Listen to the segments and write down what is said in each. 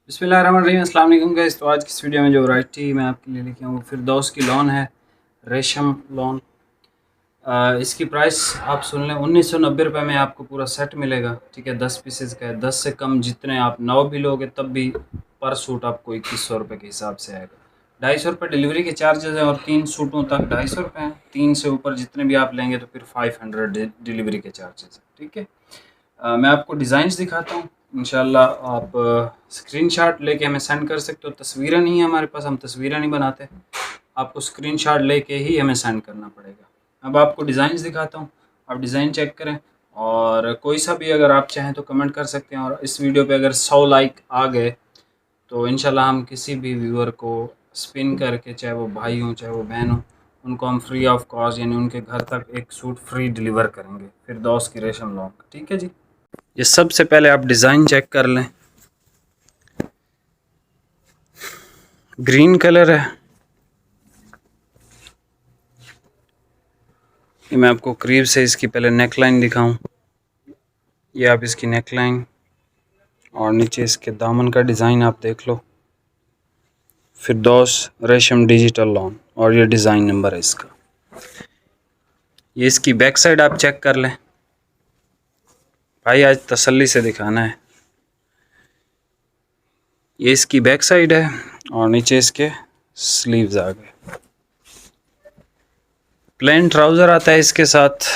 बिस्मिल्लाहिर्रहमानिर्रहीम, अस्सलाम वालेकुम गाइस। तो आज की इस वीडियो में जो वैरायटी मैं आपके लिए लेके आऊँ फिरदौस की लॉन है, रेशम लॉन। इसकी प्राइस आप सुन लें, 1990 रुपये में आपको पूरा सेट मिलेगा। ठीक है, 10 पीसेज का है। 10 से कम जितने आप 9 भी लोगे तब भी पर सूट आपको 2100 रुपये के हिसाब से आएगा। 250 रुपये डिलीवरी के चार्जेस हैं और 3 सूटों तक 250 रुपये हैं। 3 से ऊपर जितने भी आप लेंगे तो फिर 500 डिलीवरी के चार्जेस हैं। ठीक है, मैं आपको डिज़ाइंस दिखाता हूँ। इंशाल्लाह आप स्क्रीनशॉट लेके हमें सेंड कर सकते हो। तस्वीरें नहीं है हमारे पास, हम तस्वीरें नहीं बनाते, आपको स्क्रीनशॉट लेके ही हमें सेंड करना पड़ेगा। अब आपको डिज़ाइंस दिखाता हूँ, आप डिज़ाइन चेक करें और कोई सा भी अगर आप चाहें तो कमेंट कर सकते हैं। और इस वीडियो पे अगर 100 लाइक आ गए तो इंशाल्लाह हम किसी भी व्यूअर को स्पिन करके, चाहे वो भाई हों चाहे वो बहन हो, उनको हम फ्री ऑफ कॉस्ट यानी उनके घर तक एक सूट फ्री डिलीवर करेंगे फिरदौस की रेशम लॉन। ठीक है जी, ये सबसे पहले आप डिज़ाइन चेक कर लें। ग्रीन कलर है, ये मैं आपको करीब से इसकी पहले नेक लाइन दिखाऊं। ये आप इसकी नेक लाइन और नीचे इसके दामन का डिज़ाइन आप देख लो, फिरदौस रेशम डिजिटल लॉन, और ये डिज़ाइन नंबर है इसका। ये इसकी बैक साइड आप चेक कर लें भाई, आज तसल्ली से दिखाना है। ये इसकी बैक साइड है और नीचे इसके स्लीव्स आ गए। प्लेन ट्राउज़र आता है इसके साथ,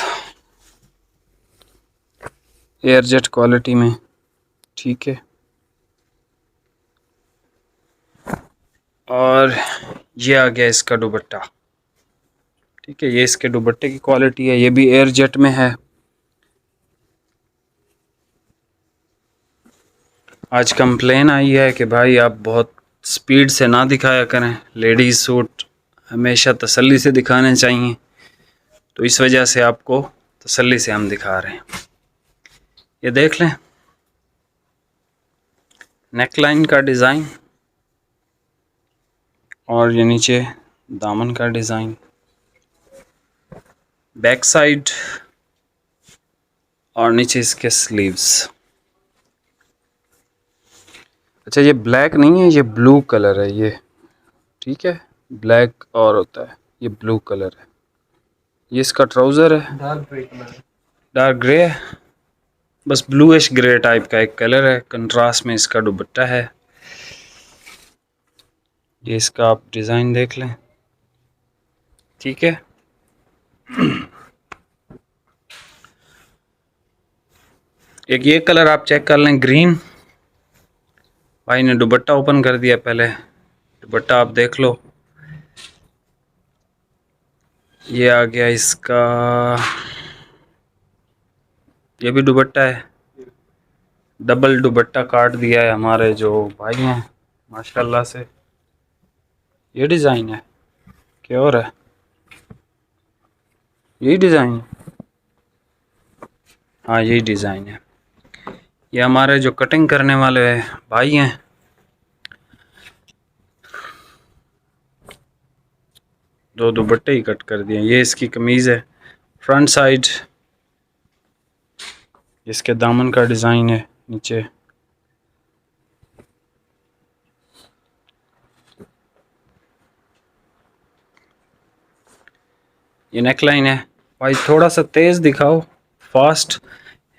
एयरजेट क्वालिटी में। ठीक है, और ये आ गया इसका दुपट्टा। ठीक है, ये इसके दुपट्टे की क्वालिटी है, ये भी एयरजेट में है। आज कंप्लेन आई है कि भाई आप बहुत स्पीड से ना दिखाया करें, लेडीज़ सूट हमेशा तसल्ली से दिखाने चाहिए, तो इस वजह से आपको तसल्ली से हम दिखा रहे हैं। ये देख लें नेकलाइन का डिज़ाइन और ये नीचे दामन का डिज़ाइन, बैक साइड और नीचे इसके स्लीव्स। अच्छा, ये ब्लैक नहीं है, ये ब्लू कलर है ये। ठीक है, ब्लैक और होता है, ये ब्लू कलर है। ये इसका ट्राउज़र है, dark grey colour, dark grey है, बस ब्लूइश ग्रे टाइप का एक कलर है। कंट्रास्ट में इसका दुपट्टा है। ये इसका आप डिज़ाइन देख लें। ठीक है, एक ये कलर आप चेक कर लें, ग्रीन। भाई ने दुपट्टा ओपन कर दिया, पहले दुपट्टा आप देख लो। ये आ गया इसका, ये भी दुपट्टा है, डबल दुपट्टा काट दिया है हमारे जो भाई हैं माशाल्लाह से। ये डिज़ाइन है क्या और है, यही डिज़ाइन है। हाँ, यही डिज़ाइन है। ये हमारे जो कटिंग करने वाले भाई हैं, दो दुपट्टे ही कट कर दिए। ये इसकी कमीज़ है, फ्रंट साइड, इसके दामन का डिज़ाइन है नीचे। ये नेकलाइन है। भाई थोड़ा सा तेज़ दिखाओ, फास्ट,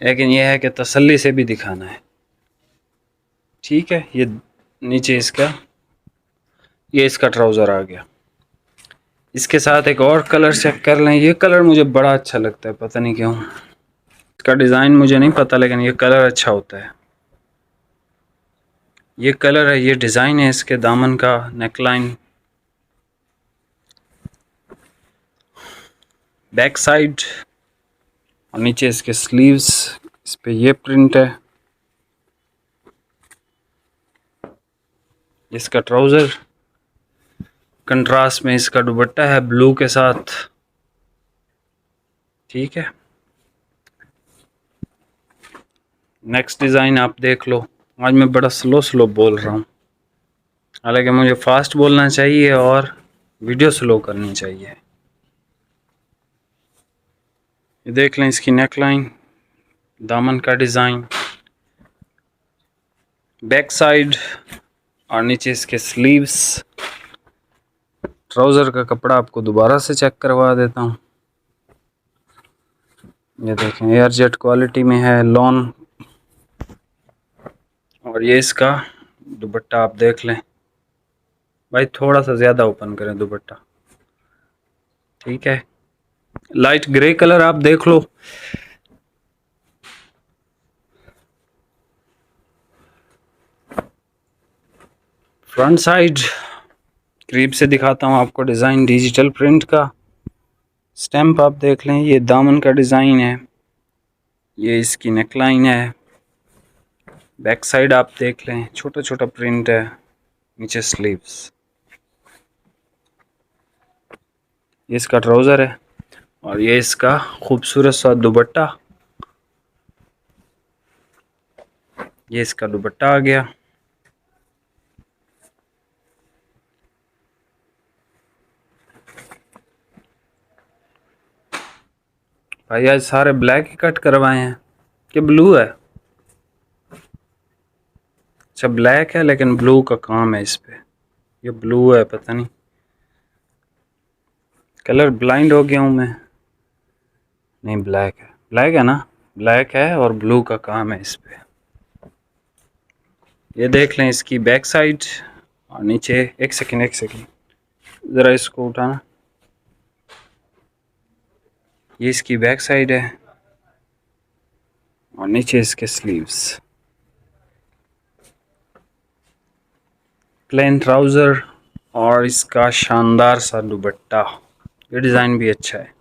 लेकिन यह है कि तसल्ली से भी दिखाना है। ठीक है, ये नीचे इसका, ये इसका ट्राउज़र आ गया। इसके साथ एक और कलर चेक कर लें। ये कलर मुझे बड़ा अच्छा लगता है, पता नहीं क्यों। इसका डिज़ाइन मुझे नहीं पता, लेकिन ये कलर अच्छा होता है। ये कलर है, ये डिज़ाइन है इसके दामन का, नेकलाइन, बैक साइड और नीचे इसके स्लीव्स। इस पे ये प्रिंट है। इसका ट्राउज़र, कंट्रास्ट में इसका दुपट्टा है ब्लू के साथ। ठीक है, नेक्स्ट डिज़ाइन आप देख लो। आज मैं बड़ा स्लो स्लो बोल रहा हूँ, हालांकि मुझे फास्ट बोलना चाहिए और वीडियो स्लो करनी चाहिए। ये देख लें इसकी नेकलाइन, दामन का डिज़ाइन, बैक साइड और नीचे इसके स्लीव्स। ट्राउज़र का कपड़ा आपको दोबारा से चेक करवा देता हूँ। ये देखें एयर जेट क्वालिटी में है लॉन। और ये इसका दुपट्टा आप देख लें भाई, थोड़ा सा ज़्यादा ओपन करें दुपट्टा, ठीक है। लाइट ग्रे कलर आप देख लो। फ्रंट साइड करीब से दिखाता हूँ आपको। डिज़ाइन डिजिटल प्रिंट का स्टैम्प आप देख लें। ये दामन का डिज़ाइन है, ये इसकी नेकलाइन है। बैक साइड आप देख लें, छोटा छोटा प्रिंट है। नीचे स्लीव्स, ये इसका ट्राउज़र है और ये इसका खूबसूरत सा दुपट्टा। ये इसका दुपट्टा आ गया। भाई आज सारे ब्लैक ही कट करवाए हैं कि ब्लू है? अच्छा ब्लैक है लेकिन ब्लू का काम है इस पे। ये ब्लू है, पता नहीं, कलर ब्लाइंड हो गया हूँ मैं। नहीं ब्लैक है, ब्लैक है ना, ब्लैक है और ब्लू का काम है इस पे। ये देख लें इसकी बैक साइड और नीचे। एक सेकंड ज़रा इसको उठाना। ये इसकी बैक साइड है और नीचे इसके स्लीव्स। प्लेन ट्राउज़र और इसका शानदार सा दुपट्टा। ये डिज़ाइन भी अच्छा है।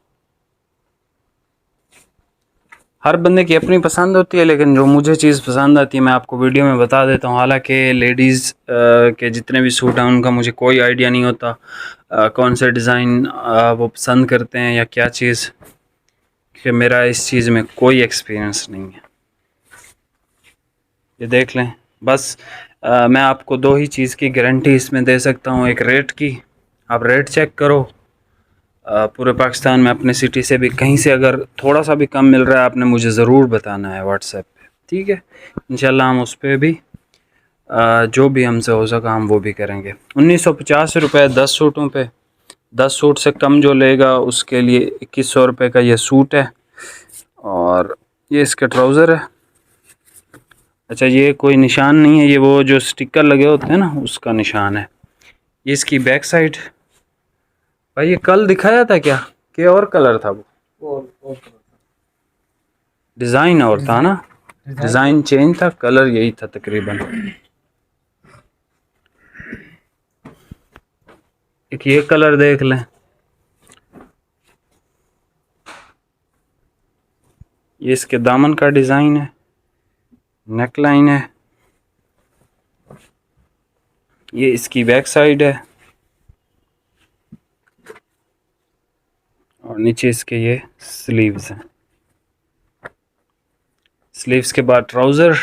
हर बंदे की अपनी पसंद होती है, लेकिन जो मुझे चीज़ पसंद आती है मैं आपको वीडियो में बता देता हूँ। हालांकि लेडीज़ के जितने भी सूट हैं उनका मुझे कोई आइडिया नहीं होता कौन से डिज़ाइन वो पसंद करते हैं या क्या चीज़, कि मेरा इस चीज़ में कोई एक्सपीरियंस नहीं है। ये देख लें बस। मैं आपको दो ही चीज़ की गारंटी इसमें दे सकता हूँ। एक रेट की, आप रेट चेक करो। पूरे पाकिस्तान में अपने सिटी से भी कहीं से अगर थोड़ा सा भी कम मिल रहा है आपने मुझे ज़रूर बताना है व्हाट्सएप पे, ठीक है। इंशाल्लाह हम उस पर भी जो भी हमसे हो सका हम वो भी करेंगे। 1950 रुपये 10 सूटों पे। 10 सूट से कम जो लेगा उसके लिए 2100 रुपये का ये सूट है। और ये इसका ट्राउज़र है। अच्छा ये कोई निशान नहीं है, ये वो जो स्टिकर लगे होते हैं ना उसका निशान है। ये इसकी बैक साइड। भाई ये कल दिखाया था क्या कि और कलर था? वो डिज़ाइन और था ना, डिज़ाइन चेंज था, कलर यही था तकरीबन। एक ये कलर देख लें। ये इसके दामन का डिज़ाइन है, नेकलाइन है। ये इसकी बैक साइड है और नीचे इसके ये स्लीव्स हैं। स्लीव्स के बाद ट्राउज़र।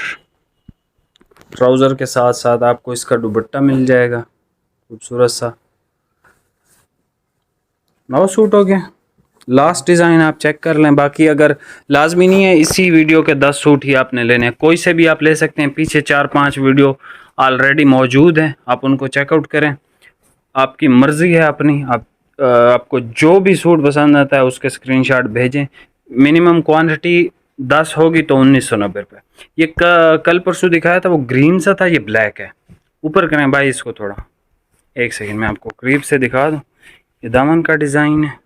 ट्राउज़र के साथ साथ आपको इसका दुपट्टा मिल जाएगा खूबसूरत सा। 9 सूट हो गए। लास्ट डिज़ाइन आप चेक कर लें। बाकी अगर लाजमी नहीं है इसी वीडियो के 10 सूट ही आपने लेने हैं, कोई से भी आप ले सकते हैं। पीछे 4-5 वीडियो ऑलरेडी मौजूद हैं, आप उनको चेकआउट करें। आपकी मर्ज़ी है अपनी। आपको जो भी सूट पसंद आता है उसके स्क्रीनशॉट भेजें। मिनिमम क्वांटिटी 10 होगी तो 1990 रुपये। ये कल परसों दिखाया था वो ग्रीन सा था, ये ब्लैक है। ऊपर करें भाई इसको थोड़ा, एक सेकंड मैं आपको करीब से दिखा दूँ। ये दामन का डिज़ाइन है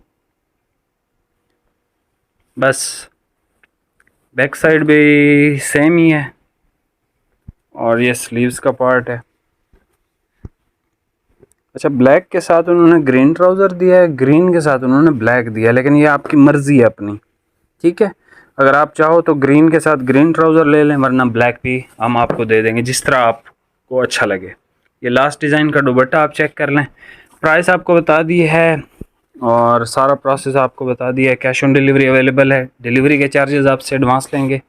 बस। बैक साइड भी सेम ही है और ये स्लीव्स का पार्ट है। अच्छा ब्लैक के साथ उन्होंने ग्रीन ट्राउज़र दिया है, ग्रीन के साथ उन्होंने ब्लैक दिया है, लेकिन ये आपकी मर्ज़ी है अपनी, ठीक है। अगर आप चाहो तो ग्रीन के साथ ग्रीन ट्राउज़र ले लें, वरना ब्लैक भी हम आपको दे देंगे जिस तरह आपको अच्छा लगे। ये लास्ट डिज़ाइन का दुपट्टा आप चेक कर लें। प्राइस आपको बता दी है और सारा प्रोसेस आपको बता दिया है। कैश ऑन डिलीवरी अवेलेबल है। डिलीवरी के चार्जेस आपसे एडवांस लेंगे।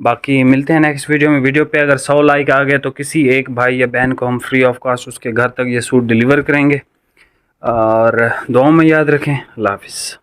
बाकी मिलते हैं नेक्स्ट वीडियो में। वीडियो पे अगर 100 लाइक आ गए तो किसी एक भाई या बहन को हम फ्री ऑफ कॉस्ट उसके घर तक ये सूट डिलीवर करेंगे। और दुआओं में याद रखें। अल्लाह हाफिज़।